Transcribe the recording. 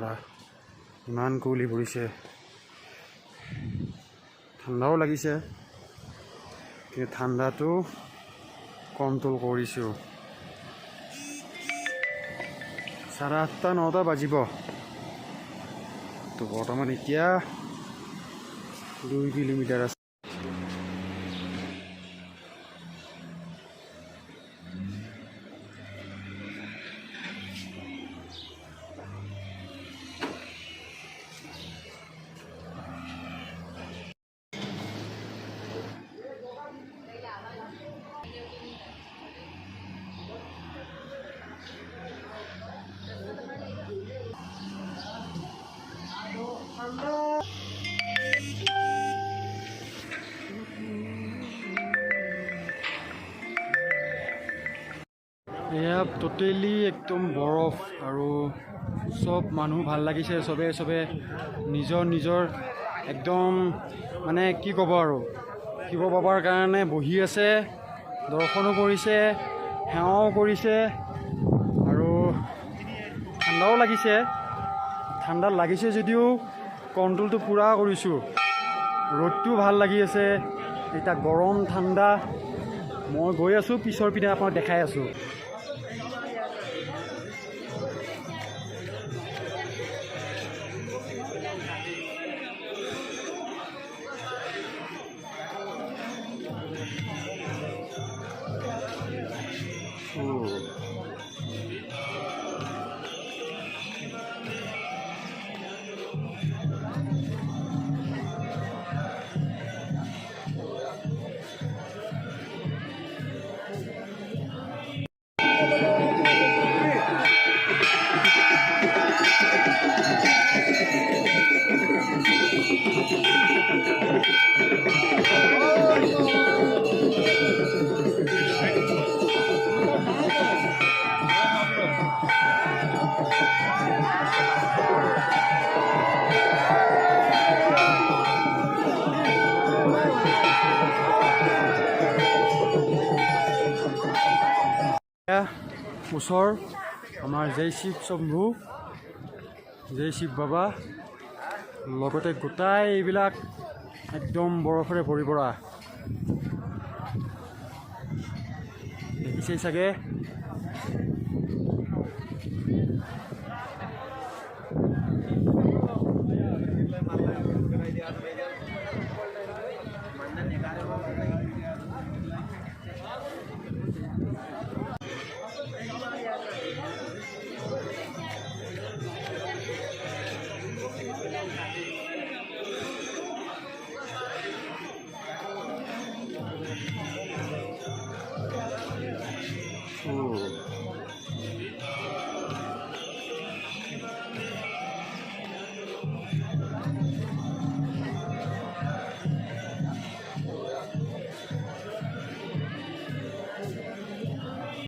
যাত্ৰা ইমান কুঁৱলী পৰিছে, ঠাণ্ডাও লাগিছে, কিন্তু ঠাণ্ডাটো কণ্ট্ৰল কৰিছোঁ। 8:30-9টা বাজিব। তো বৰ্তমান এতিয়া 2 কিলোমিটাৰ আছে। এয়া টোটেলি একদম বৰফ আৰু চব মানুহ ভাল লাগিছে, চবে নিজৰ একদম মানে কি ক'ব আৰু, শিৱ বাবাৰ কাৰণে বহি আছে, দৰ্শনো কৰিছে, সেৱাও কৰিছে আৰু ঠাণ্ডাও লাগিছে। ঠাণ্ডা লাগিছে যদিও কণ্ট্ৰলটো পূৰা কৰিছোঁ। ৰ'দটোও ভাল লাগি আছে, এতিয়া গৰম ঠাণ্ডা মই গৈ আছোঁ, পিছৰ পিনে আপোনাক দেখাই আছোঁ। ওচৰ আমাৰ জয় শিৱ শম্ভু, জয় শিৱ বাবা, লগতে গোটাই এইবিলাক একদম বৰফেৰে ভৰি পৰা। দেখিছেই চাগে